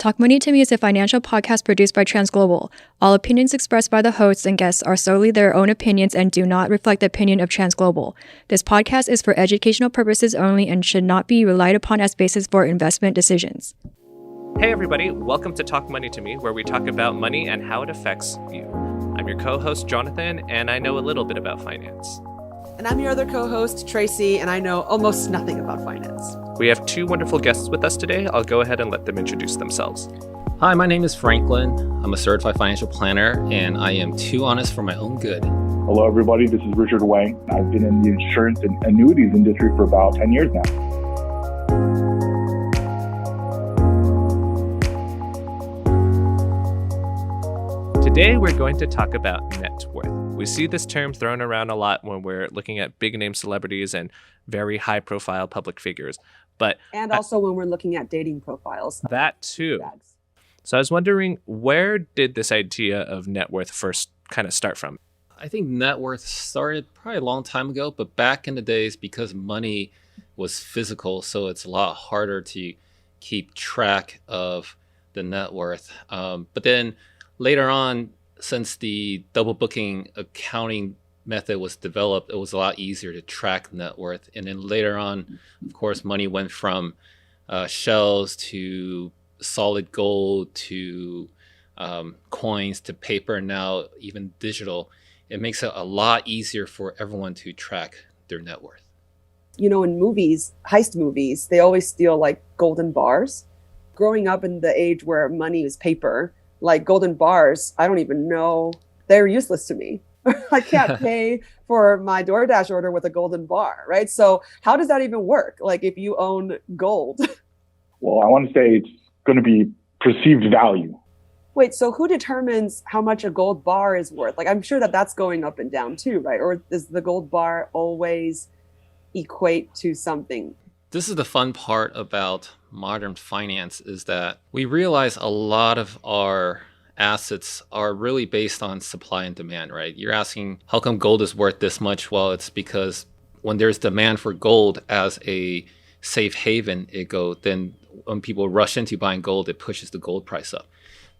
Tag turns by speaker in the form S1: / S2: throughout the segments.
S1: Talk Money to Me is a financial podcast produced by TransGlobal. All opinions expressed by the hosts and guests are solely their own opinions and do not reflect the opinion of TransGlobal. This podcast is for educational purposes only and should not be relied upon as basis for investment decisions.
S2: Hey everybody, welcome to Talk Money to Me, where we talk about money and how it affects you. I'm your co-host, Jonathan, and I know a little bit about finance.
S3: And I'm your other co-host, Tracy, and I know almost nothing about finance.
S2: We have two wonderful guests with us today. I'll go ahead and let them introduce themselves.
S4: Hi, my name is Franklin. I'm a certified financial planner, and I am too honest for my own good.
S5: Hello, everybody. This is Richard Wang. I've been in the insurance and annuities industry for about 10 years now.
S2: Today, we're going to talk about net worth. We see this term thrown around a lot when we're looking at big-name celebrities and very high-profile public figures.
S3: And also when we're looking at dating profiles.
S2: That too. So I was wondering, where did this idea of net worth first kind of start from?
S4: I think net worth started probably a long time ago, but back in the days, because money was physical, so it's a lot harder to keep track of the net worth. But then later on, since the double booking accounting method was developed, it was a lot easier to track net worth. And then later on, of course, money went from shells to solid gold to coins to paper, and now even digital. It makes it a lot easier for everyone to track their net worth.
S3: You know, in movies, heist movies, they always steal like golden bars. Growing up in the age where money is paper, like golden bars, I don't even know. They're useless to me. I can't pay for my DoorDash order with a golden bar, right? So how does that even work? Like if you own gold?
S5: Well, I want to say it's going to be perceived value.
S3: Wait, so who determines how much a gold bar is worth? Like I'm sure that that's going up and down too, right? Or does the gold bar always equate to something?
S4: This is the fun part about modern finance, is that we realize a lot of our assets are really based on supply and demand, right? You're asking, how come gold is worth this much? Well, it's because when there's demand for gold as a safe haven, then when people rush into buying gold, it pushes the gold price up.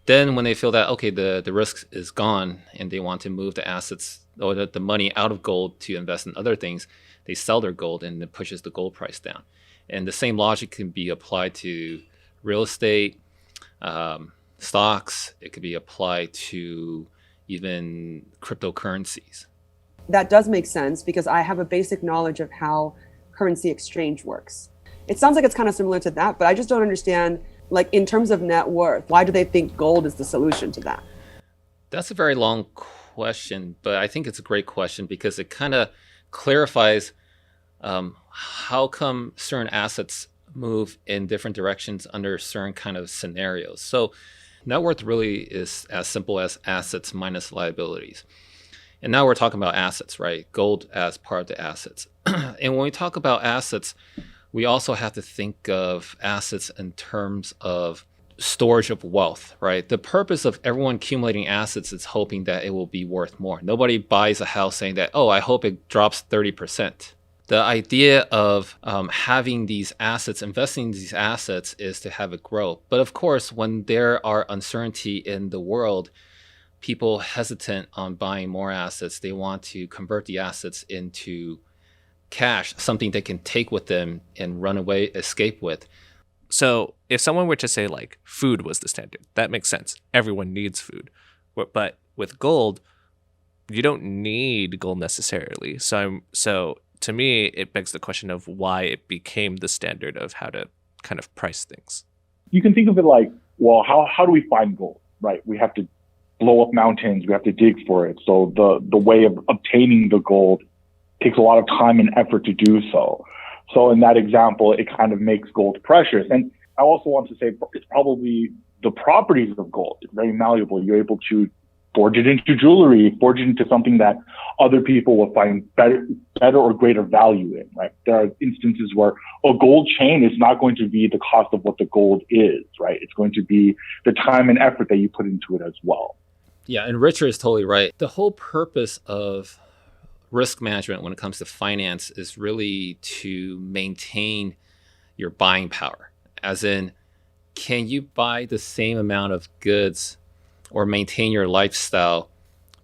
S4: Then when they feel that, okay, the risk is gone and they want to move the assets or the money out of gold to invest in other things, they sell their gold and it pushes the gold price down. And the same logic can be applied to real estate, stocks. It could be applied to even cryptocurrencies.
S3: That does make sense because I have a basic knowledge of how currency exchange works. It sounds like it's kind of similar to that, but I just don't understand, like in terms of net worth, why do they think gold is the solution to that?
S4: That's a very long question, but I think it's a great question because it kind of clarifies how come certain assets move in different directions under certain kind of scenarios. So net worth really is as simple as assets minus liabilities. And now we're talking about assets, right? Gold as part of the assets. And when we talk about assets, we also have to think of assets in terms of storage of wealth, right? The purpose of everyone accumulating assets is hoping that it will be worth more. Nobody buys a house saying that, oh, I hope it drops 30%. The idea of having these assets, investing in these assets, is to have it grow. But of course, when there are uncertainty in the world, people hesitant on buying more assets. They want to convert the assets into cash, something they can take with them and run away, escape with.
S2: So if someone were to say like food was the standard, that makes sense. Everyone needs food. But with gold, you don't need gold necessarily. So to me, it begs the question of why it became the standard of how to kind of price things.
S5: You can think of it like, well, how do we find gold, right? We have to blow up mountains. We have to dig for it. So the way of obtaining the gold takes a lot of time and effort to do so. So in that example, it kind of makes gold precious. And I also want to say it's probably the properties of gold. It's very malleable. You're able to forge it into jewelry, forge it into something that other people will find better or greater value in, right? There are instances where a gold chain is not going to be the cost of what the gold is, right? It's going to be the time and effort that you put into it as well.
S4: Yeah, and Richard is totally right. The whole purpose of risk management when it comes to finance is really to maintain your buying power. As in, can you buy the same amount of goods or maintain your lifestyle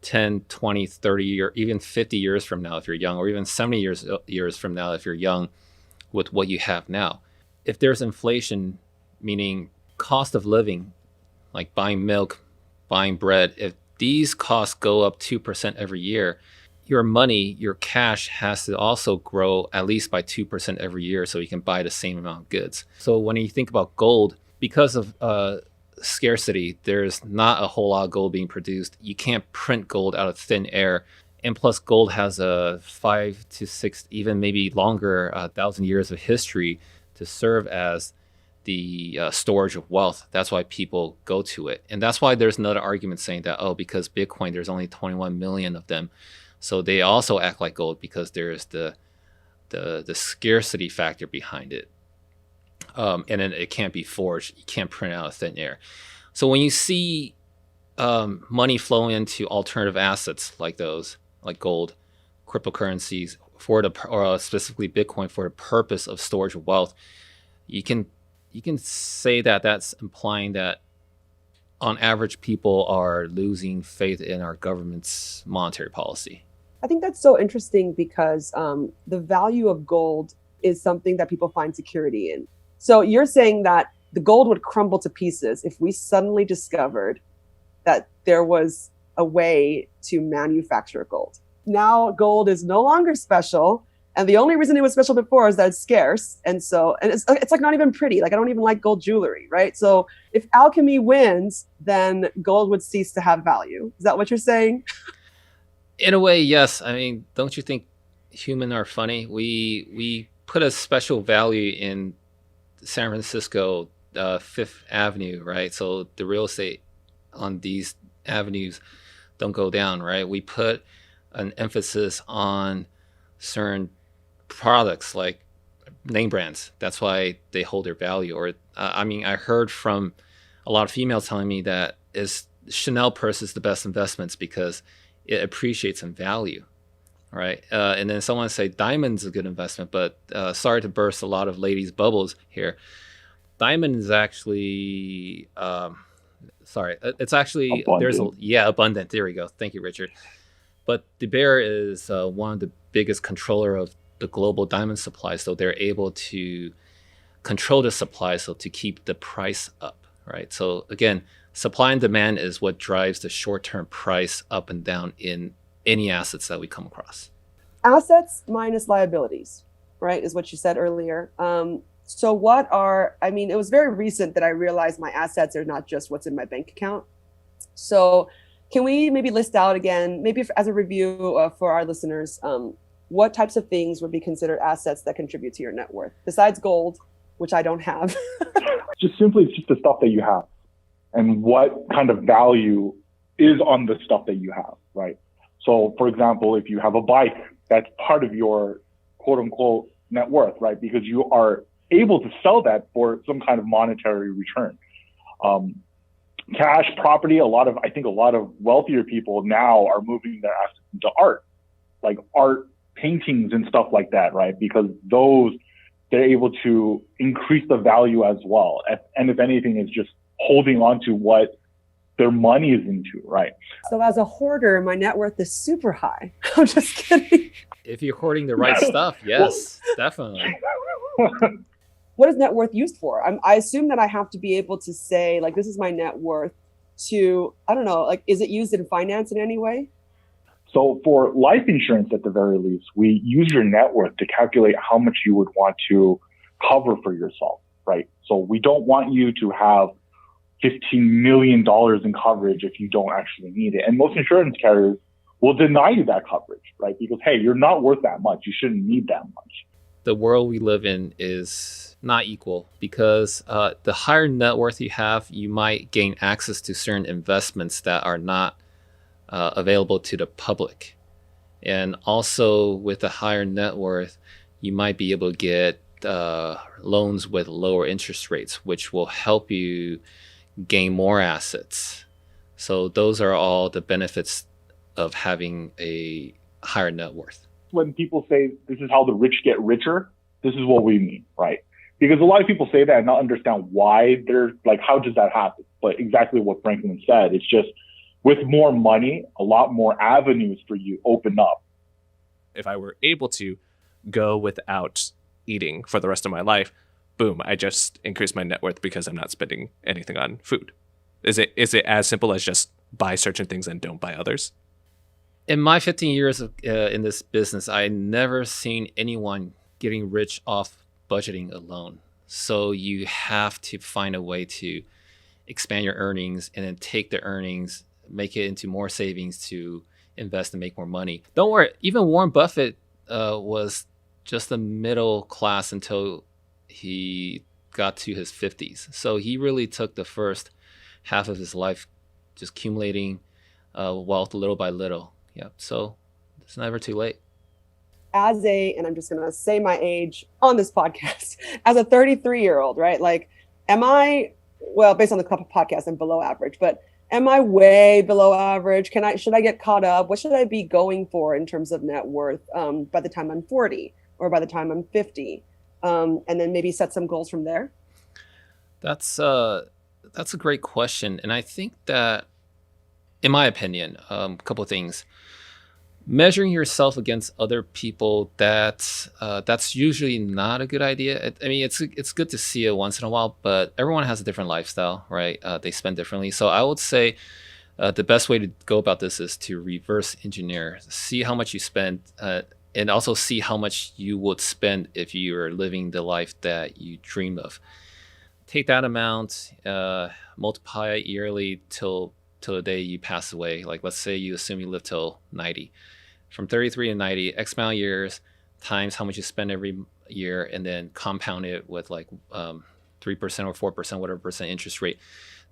S4: 10, 20, 30, or even 50 years from now if you're young, or even 70 years from now if you're young, with what you have now? If there's inflation, meaning cost of living, like buying milk, buying bread, if these costs go up 2% every year, your money, your cash has to also grow at least by 2% every year so you can buy the same amount of goods. So when you think about gold, because of scarcity, there's not a whole lot of gold being produced. You can't print gold out of thin air. And plus, gold has a 5 to 6, even maybe longer, 1,000 years of history to serve as the storage of wealth. That's why people go to it. And that's why there's another argument saying that, oh, because Bitcoin, there's only 21 million of them. So they also act like gold because there's the scarcity factor behind it. And then it can't be forged. You can't print out of thin air. So when you see money flow into alternative assets like those, like gold, cryptocurrencies, or specifically Bitcoin, for the purpose of storage of wealth, you can say that that's implying that on average people are losing faith in our government's monetary policy.
S3: I think that's so interesting because the value of gold is something that people find security in. So you're saying that the gold would crumble to pieces if we suddenly discovered that there was a way to manufacture gold. Now gold is no longer special. And the only reason it was special before is that it's scarce. And it's like not even pretty. Like I don't even like gold jewelry, right? So if alchemy wins, then gold would cease to have value. Is that what you're saying?
S4: In a way, yes. I mean, don't you think humans are funny? We put a special value in San Francisco, Fifth Avenue, right? So the real estate on these avenues don't go down, right? We put an emphasis on certain products like name brands. That's why they hold their value. Or I mean, I heard from a lot of females telling me that Chanel purse is the best investments because it appreciates in value, right? And then someone say diamond's a good investment, but sorry to burst a lot of ladies' bubbles here. Diamond is actually, it's actually,
S5: abundant.
S4: Abundant. There we go. Thank you, Richard. But De Beer is one of the biggest controller of the global diamond supply, so they're able to control the supply so to keep the price up, right? So again, supply and demand is what drives the short-term price up and down in any assets that we come across.
S3: Assets minus liabilities, right, is what you said earlier. So it was very recent that I realized my assets are not just what's in my bank account. So can we maybe list out again, maybe as a review for our listeners, what types of things would be considered assets that contribute to your net worth besides gold, which I don't have?
S5: It's just the stuff that you have and what kind of value is on the stuff that you have, right? So for example, if you have a bike, that's part of your quote unquote net worth, right? Because you are able to sell that for some kind of monetary return. Cash, property, I think a lot of wealthier people now are moving their assets into art, like art paintings and stuff like that, right? Because they're able to increase the value as well. And if anything, is just holding on to what their money is into, right?
S3: So as a hoarder, my net worth is super high. I'm just kidding.
S4: If you're hoarding the right stuff, yes, definitely.
S3: What is net worth used for? I assume that I have to be able to say, like, this is my net worth to, I don't know, like, is it used in finance in any way?
S5: So for life insurance, at the very least, we use your net worth to calculate how much you would want to cover for yourself, right? So we don't want you to have $15 million in coverage if you don't actually need it. And most insurance carriers will deny you that coverage, right? Because, hey, you're not worth that much. You shouldn't need that much.
S4: The world we live in is not equal because the higher net worth you have, you might gain access to certain investments that are not available to the public. And also with a higher net worth, you might be able to get loans with lower interest rates, which will help you gain more assets. So those are all the benefits of having a higher net worth.
S5: When people say this is how the rich get richer, this is what we mean, right? Because a lot of people say that and not understand why they're like, how does that happen? But exactly what Franklin said, it's just with more money, a lot more avenues for you open up.
S2: If I were able to go without eating for the rest of my life, boom, I just increase my net worth because I'm not spending anything on food. Is it as simple as just buy certain things and don't buy others?
S4: In my 15 years in this business, I never seen anyone getting rich off budgeting alone. So you have to find a way to expand your earnings and then take the earnings, make it into more savings to invest and make more money. Don't worry, even Warren Buffett was just a middle class until he got to his 50s. So he really took the first half of his life just accumulating wealth little by little. Yeah, so it's never too late.
S3: And I'm just going to say my age on this podcast, as a 33-year-old, right? Like, based on the couple podcasts, I'm below average, but am I way below average? Should I get caught up? What should I be going for in terms of net worth by the time I'm 40 or by the time I'm 50? And then maybe set some goals from there?
S4: That's a great question. And I think that, in my opinion, a couple of things. Measuring yourself against other people, that's usually not a good idea. I mean, it's good to see it once in a while, but everyone has a different lifestyle, right? They spend differently. So I would say the best way to go about this is to reverse engineer, see how much you spend, and also see how much you would spend if you were living the life that you dream of. Take that amount, multiply it yearly till the day you pass away. Like, let's say you assume you live till 90. From 33 to 90, X amount of years times how much you spend every year, and then compound it with like 3% or 4%, whatever percent interest rate.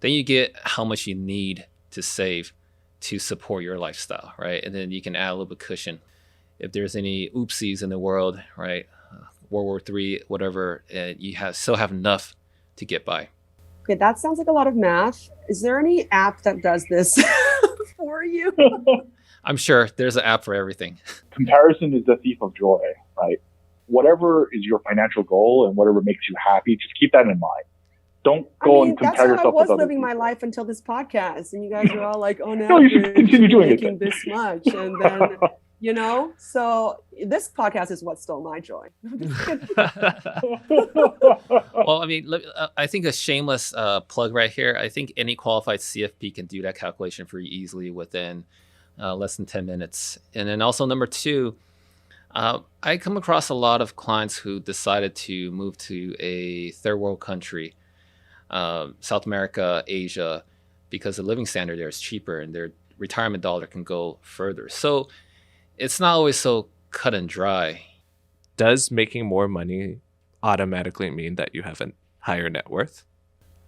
S4: Then you get how much you need to save to support your lifestyle, right? And then you can add a little bit of cushion. If there's any oopsies in the world, right? World War III, whatever, you still have enough to get by.
S3: Okay, that sounds like a lot of math. Is there any app that does this for you?
S4: I'm sure there's an app for everything.
S5: Comparison is the thief of joy, right? Whatever is your financial goal and whatever makes you happy, just keep that in mind. Don't go and compare yourself with others.
S3: That's how I was living my life until this podcast. And you guys are all like, oh,
S5: no, you should continue doing
S3: making this much. And then, so this podcast is what stole my joy.
S4: Well, I mean, I think a shameless plug right here. I think any qualified CFP can do that calculation for you easily within less than 10 minutes. And then also number two, I come across a lot of clients who decided to move to a third world country, South America, Asia, because the living standard there is cheaper and their retirement dollar can go further. So it's not always so cut and dry.
S2: Does making more money automatically mean that you have a higher net worth?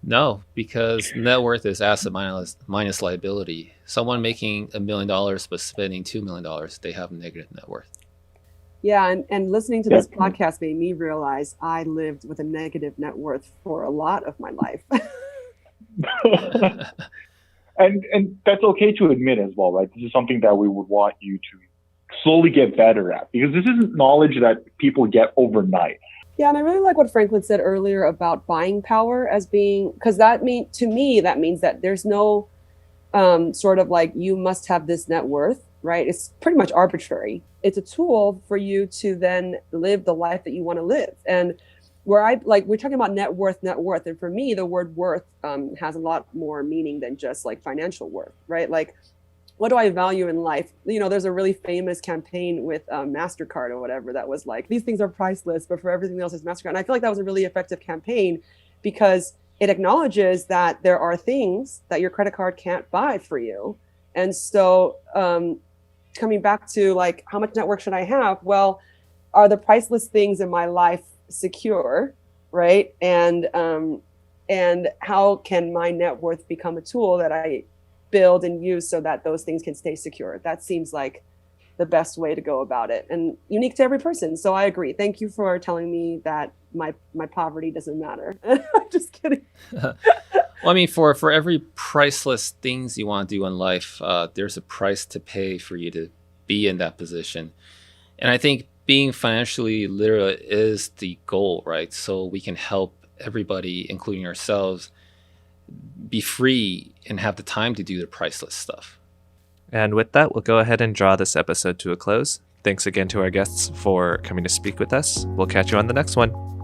S4: No, because net worth is asset minus liability. Someone making $1 million but spending $2 million, they have negative net worth.
S3: Yeah, and listening to this podcast made me realize I lived with a negative net worth for a lot of my life.
S5: and that's okay to admit as well, right? This is something that we would want you to slowly get better at, because this isn't knowledge that people get overnight.
S3: Yeah, and I really like what Franklin said earlier about buying power as being, because that means that there's no sort of like, you must have this net worth, right? It's pretty much arbitrary. It's a tool for you to then live the life that you want to live. And we're talking about net worth. And for me, the word worth has a lot more meaning than just like financial worth, right? Like, what do I value in life? There's a really famous campaign with MasterCard or whatever that was like, these things are priceless, but for everything else is MasterCard. And I feel like that was a really effective campaign because it acknowledges that there are things that your credit card can't buy for you. And so coming back to like, how much net worth should I have? Well, are the priceless things in my life secure, right? And how can my net worth become a tool that I build and use so that those things can stay secure? That seems like the best way to go about it, and unique to every person. So I agree. Thank you for telling me that my poverty doesn't matter. I'm just kidding.
S4: Well, I mean, for every priceless things you want to do in life, there's a price to pay for you to be in that position. And I think being financially literate is the goal, right? So we can help everybody, including ourselves, be free and have the time to do the priceless stuff.
S2: And with that, we'll go ahead and draw this episode to a close. Thanks again to our guests for coming to speak with us. We'll catch you on the next one.